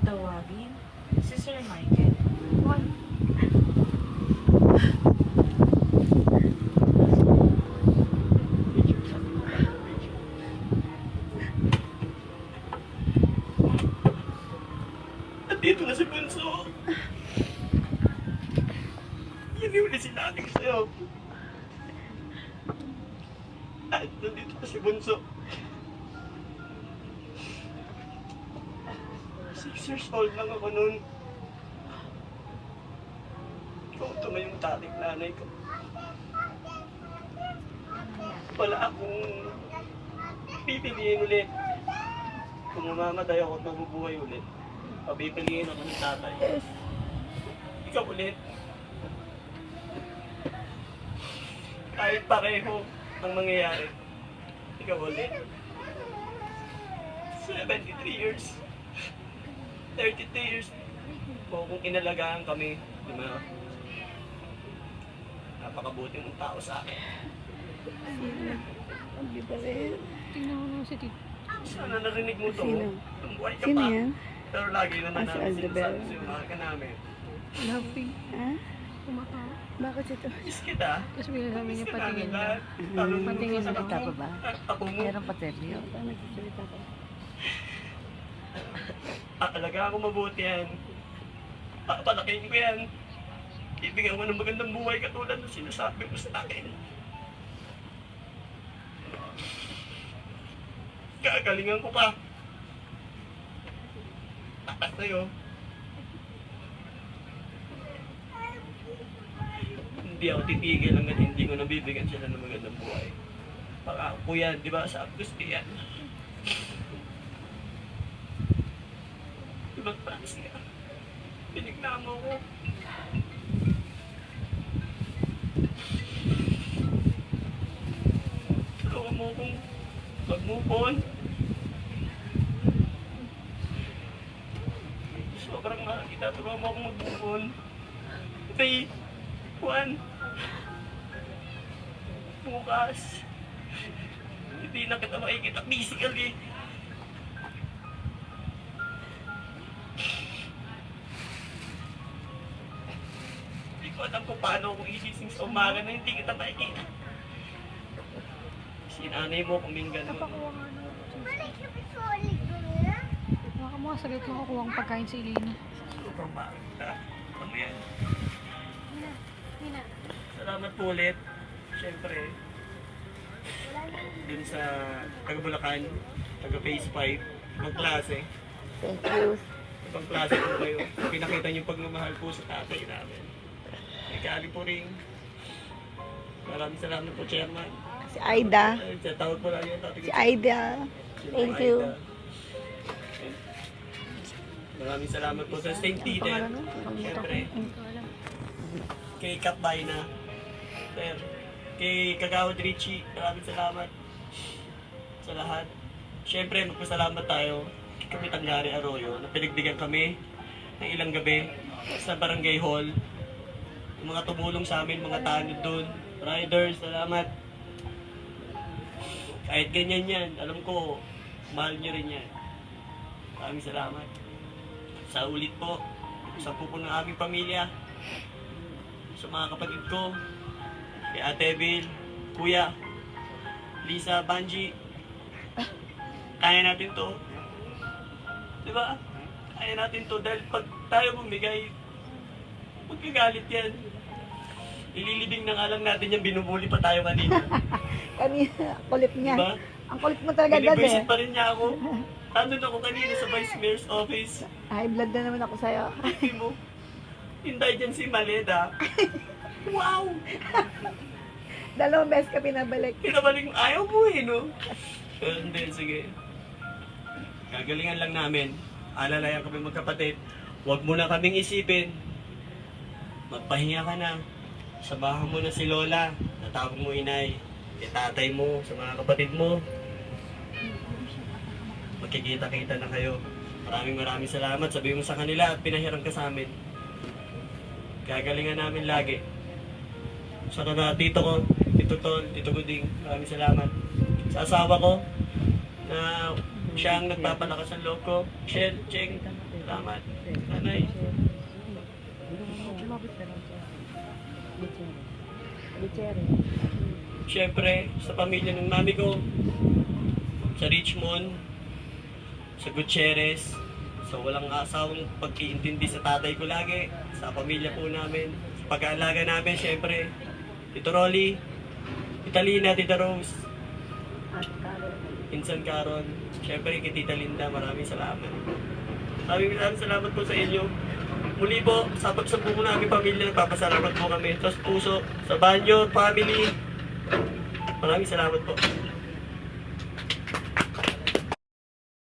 tawagin si Sir Michael. Why? Nandito na si Bunso. Iniuli si natin sa'yo. At nandito na si Bunso. 6 years old lang ako noon. Ikaw tumayong tating nanay ko. Wala akong pipiliin ulit. Kung mamamatay ako at mabubuhay ulit, pipiliin ako ng tatay. Ikaw ulit. Kahit pareho ang mangyayari, ikaw ulit. 73 years. 32 years po kung inalagaan kami, di ba? Napakabuti mong tao sa akin. Tingnan mo naman si Tito. Sana narinig mo to. Sino? Tumbuhay ka Sino pa. yan? Pero lagi naman Si namin Aldebel. sinasabi sa'yo, mahal ka namin. Laughing. Ha? Kumakawa. Bakit ito? Miss kita. Tapos bigla sabi Miss niya ka patingin namin na. lahat. Lalo mo Patingin sa na. apo mo. ba? Apo mo. Meron pa seryo? Saan nagsasalita ka? Aalagaan ko mabuti yan. Papalakihin ko yan. Ibigyan ko ng magandang buhay katulad ng sinasabi mo sa akin. Gagalingan ko pa. Takas sa'yo. Hindi ako titigil hanggang hindi ko nabibigyan sila ng magandang buhay. Pangako ko yan, di ba? Sa gusto yan. Ibang klase ka. Pinignamo ko. Tulungan mo kong mag-move on. Sobrang mahal kita. Tulungan mo akong mag-move on. 3, 1. Bukas. Hindi na kita makikita physically. Hindi ko alam kung paano ako isising sa umaga na hindi kita makikita. Sinanay mo kuming ganun. Napakuha nga na. Baka mga saglit lang kukuha ang pagkain sa Elena. Sobrang mahal kita. Ano yan? Salamat po ulit. Siyempre, dun sa taga Bulacan, taga Phase 5, ibang klase. Thank you. Ibang klase po kayo. Pinakita niyo pagmamahal po sa tatay namin. May kaali po rin. Maraming salamat po, Chairman. Si Aida. Tawag po lang yung tatay. Si Aida. Thank you. Maraming salamat po sa St. Peter. Pangalan mo? Siyempre, Hindi ko alam. kay Kapbay na. Sir, kay Kagawad Richie, maraming salamat sa lahat. Siyempre, magpasalamat tayo kay Kapitan Gary Arroyo na pinagbigyan kami ng ilang gabi sa Barangay Hall. Yung mga tumulong sa amin, mga tanod doon. Riders, salamat. Kahit ganyan yan, alam ko, mahal nyo rin yan. Maraming salamat. Sa ulit po, sa po ng aming pamilya, sa mga kapatid ko, kay Ate Bill, Kuya, Lisa, Banji, kaya natin to. Diba? Kaya natin to dahil pag tayo bumigay, magkagalit yan. Ililibing na nga lang natin yan, binubuli pa tayo kanina. Kanina, kulit niya. Diba? Ang kulit mo talaga dad eh. Binibisit pa rin niya ako. Andun ako kanina sa Vice Mayor's office. High blood na naman ako sa'yo. Hindi mo, hinday dyan si Maleda. Wow! Dalawang beses ka pinabalik. Pinabalik mo, ayaw mo eh, no? Pero hindi, sige. Gagalingan lang namin. Alalayan kami magkapatid. Huwag mo na kaming isipin. Magpahinga ka na. Samahan mo na si Lola. Natawag mo inay. Si tatay mo, sa mga kapatid mo. Magkikita-kita na kayo. Maraming salamat. Sabihin mo sa kanila at pinahiram ka sa amin. Gagalingan namin lagi. Saka na tito ko, tito Tol, tito Guding, maraming salamat. Sa asawa ko, na siya ang nagpapalakas ng loob ko. Shell, Cheng, Salamat. Nanay. Siyempre, sa pamilya ng mami ko, sa Richmond, sa Gutierrez, sa walang asawang pag-iintindi sa tatay ko lagi, sa pamilya po namin, sa pag-aalaga namin, siyempre, Tito Rolly, Tita Lina, Tita Rose, Insan Caron, siyempre kay Tita Linda, maraming salamat. Maraming salamat po sa inyo. Muli po, sa pagsabuko ng aming pamilya, nagpapasalamat po kami. Sa puso, sa banyo, family. Maraming salamat po.